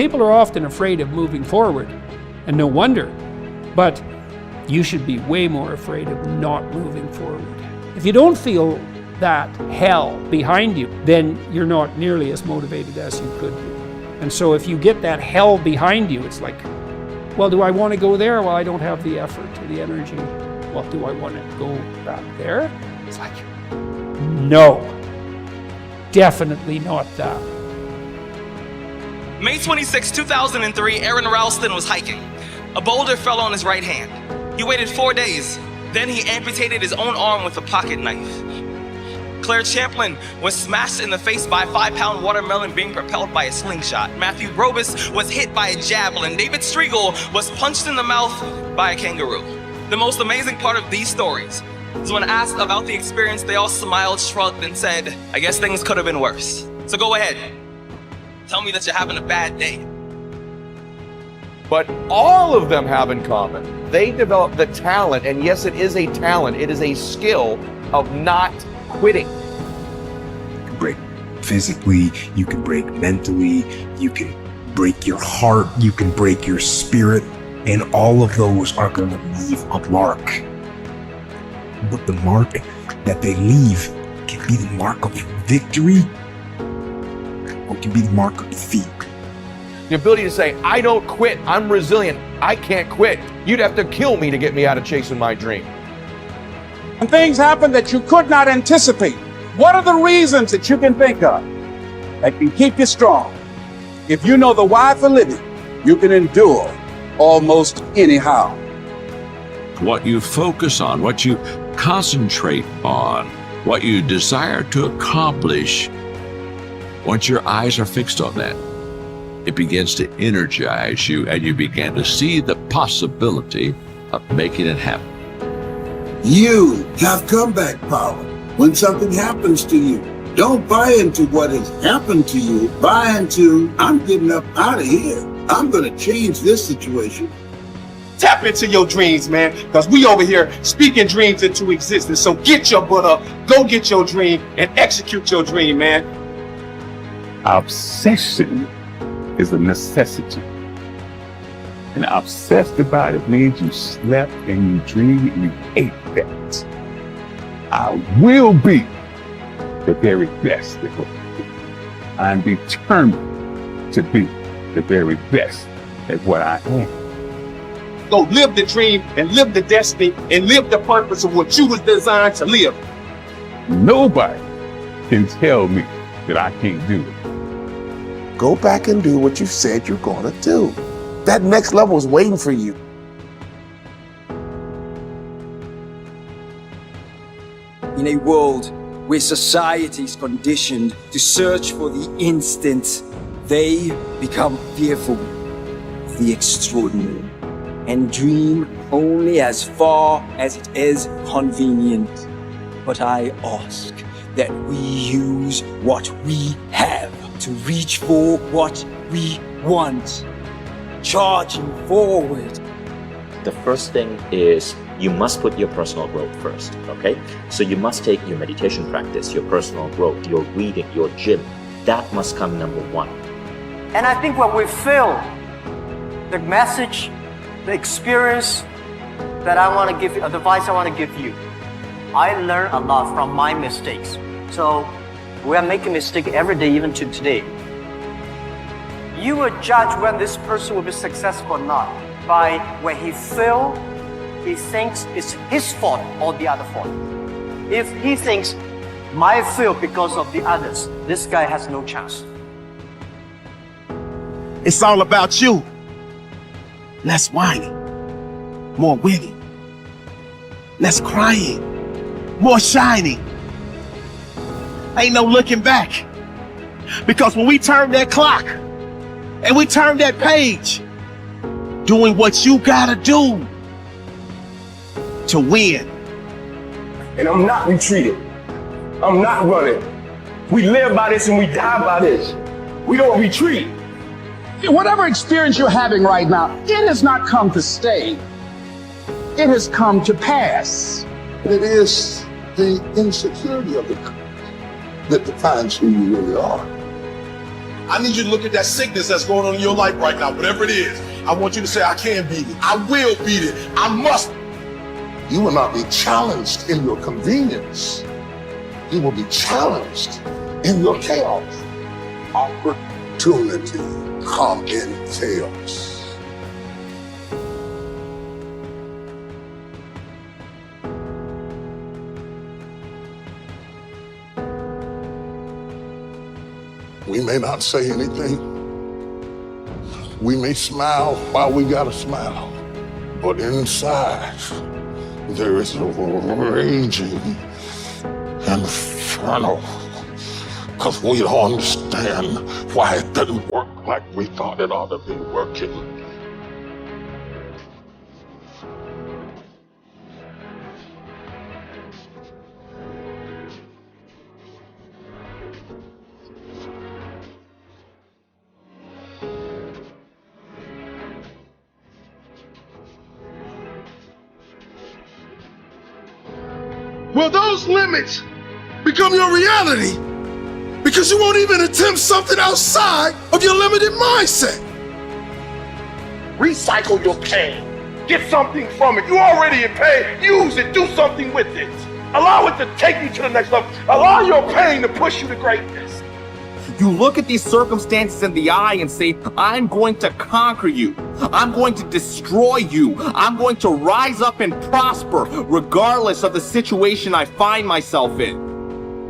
People are often afraid of moving forward, and no wonder. But you should be way more afraid of not moving forward. If you don't feel that hell behind you, then you're not nearly as motivated as you could be. And so if you get that hell behind you, it's like, well, do I want to go there? Well, I don't have the effort or the energy. Well, do I want to go back there? It's like, no, definitely not that. May 26, 2003, Aaron Ralston was hiking. A boulder fell on his right hand. He waited 4 days. Then he amputated his own arm with a pocket knife. Claire Champlin was smashed in the face by a 5-pound watermelon being propelled by a slingshot. Matthew Robus was hit by a javelin. David Striegel was punched in the mouth by a kangaroo. The most amazing part of these stories is when asked about the experience, they all smiled, shrugged, and said, I guess things could have been worse. So go ahead. Tell me that you're having a bad day. But all of them have in common, they develop the talent, and yes, it is a talent, it is a skill of not quitting. You can break physically, you can break mentally, you can break your heart, you can break your spirit, and all of those are going to leave a mark. But the mark that they leave can be the mark of victory, or it can be the mark of defeat. The ability to say, I don't quit, I'm resilient, I can't quit. You'd have to kill me to get me out of chasing my dream. When things happen that you could not anticipate, what are the reasons that you can think of that can keep you strong? If you know the why for living, you can endure almost anyhow. What you focus on, what you concentrate on, what you desire to accomplish, once your eyes are fixed on that, it begins to energize you and you begin to see the possibility of making it happen. You have comeback power when something happens to you. Don't buy into what has happened to you. Buy into, I'm getting up out of here. I'm going to change this situation. Tap into your dreams, man, because we over here speaking dreams into existence. So get your butt up, go get your dream, and execute your dream, man. Obsession is a necessity. And obsessed about it means you slept and you dreamed and you ate that. I will be the very best at what I do. I'm determined to be the very best at what I am. Go live the dream and live the destiny and live the purpose of what you was designed to live. Nobody can tell me that I can't do it. Go back and do what you said you're going to do. That next level is waiting for you. In a world where society is conditioned to search for the instant, they become fearful of the extraordinary and dream only as far as it is convenient. But I ask that we use what we have to reach for what we want, charging forward. The first thing is you must put your personal growth first, okay? So you must take your meditation practice, your personal growth, your reading, your gym. That must come number one. And I think when we feel the message, the experience that I want to give you, advice I want to give you, I learn a lot from my mistakes. So we are making mistakes every day, even to today. You will judge when this person will be successful or not by when he fails, he thinks it's his fault or the other fault. If he thinks, my fail because of the others, this guy has no chance. It's all about you. Less whining, more winning. Less crying, more shining. Ain't no looking back. Because when we turn that clock and we turn that page, doing what you gotta do to win. And I'm not retreating. I'm not running. We live by this and we die by this. We don't retreat. Whatever experience you're having right now, it has not come to stay. It has come to pass. It is the insecurity of the that defines who you really are. I need you to look at that sickness that's going on in your life right now, whatever it is. I want you to say, I can beat it. I will beat it. I must. You will not be challenged in your convenience. You will be challenged in your chaos. Opportunity come in chaos. We may not say anything. We may smile while we gotta smile. But inside, there is a raging inferno. Because we don't understand why it doesn't work like we thought it ought to be working. Will those limits become your reality? Because you won't even attempt something outside of your limited mindset. Recycle your pain. Get something from it. You already in pain. Use it. Do something with it. Allow it to take you to the next level. Allow your pain to push you to greatness. You look at these circumstances in the eye and say, I'm going to conquer you. I'm going to destroy you. I'm going to rise up and prosper regardless of the situation I find myself in.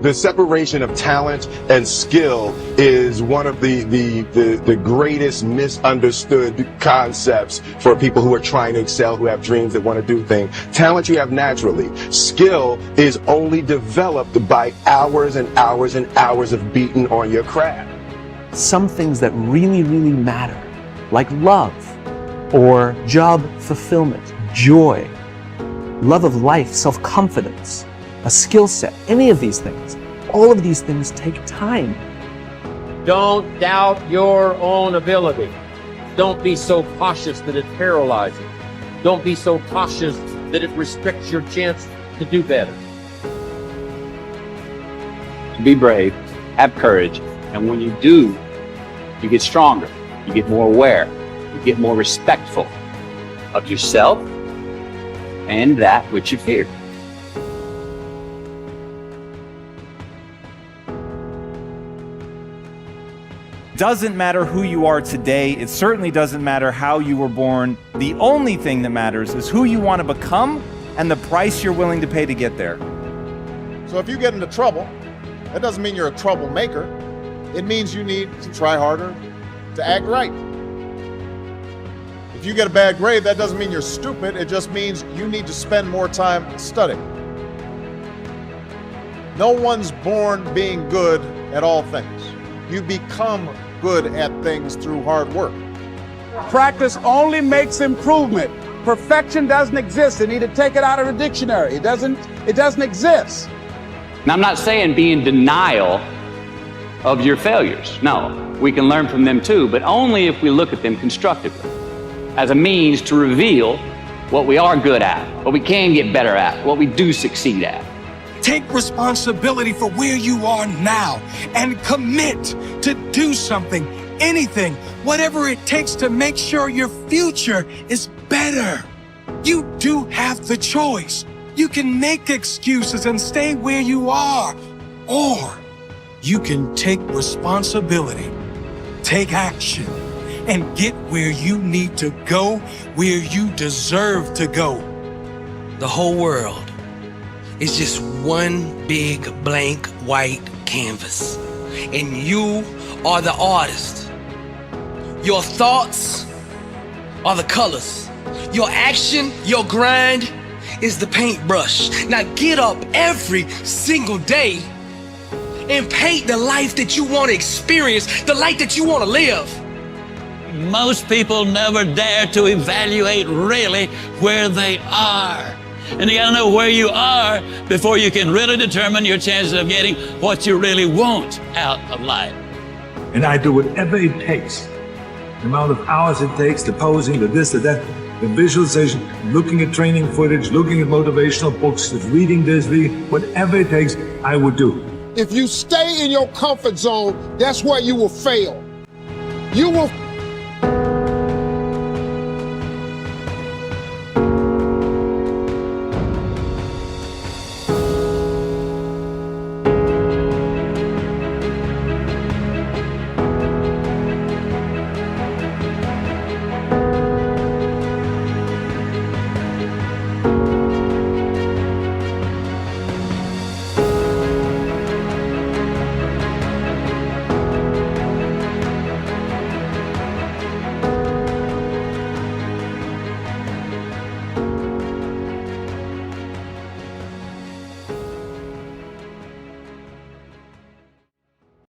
The separation of talent and skill is one of the greatest misunderstood concepts for people who are trying to excel, who have dreams that want to do things. Talent you have naturally. Skill is only developed by hours and hours and hours of beating on your craft. Some things that really, really matter, like love or job fulfillment, joy, love of life, self-confidence, a skill set, any of these things. All of these things take time. Don't doubt your own ability. Don't be so cautious that it paralyzes you. Don't be so cautious that it restricts your chance to do better. Be brave, have courage, and when you do, you get stronger, you get more aware, you get more respectful of yourself and that which you fear. Doesn't matter who you are today. It certainly doesn't matter how you were born. The only thing that matters is who you want to become and the price you're willing to pay to get there. So if you get into trouble, that doesn't mean you're a troublemaker. It means you need to try harder to act right. If you get a bad grade, that doesn't mean you're stupid. It just means you need to spend more time studying. No one's born being good at all things. You become good at things through hard work. Practice only makes improvement. Perfection doesn't exist. They need to take it out of the dictionary. It doesn't exist. Now, I'm not saying be in denial of your failures. No, we can learn from them too, but only if we look at them constructively as a means to reveal what we are good at, what we can get better at, what we do succeed at. Take responsibility for where you are now and commit to do something, anything, whatever it takes to make sure your future is better. You do have the choice. You can make excuses and stay where you are, or you can take responsibility, take action, and get where you need to go, where you deserve to go. The whole world is just one big blank white canvas, and you are the artist. Your thoughts are the colors. Your action, your grind is the paintbrush. Now get up every single day and paint the life that you want to experience, the life that you want to live. Most people never dare to evaluate really where they are. And you gotta know where you are before you can really determine your chances of getting what you really want out of life. And I do whatever it takes. The amount of hours it takes, the posing, the this, the that, the visualization, looking at training footage, looking at motivational books, reading this, whatever it takes, I would do. If you stay in your comfort zone, that's where you will fail. You will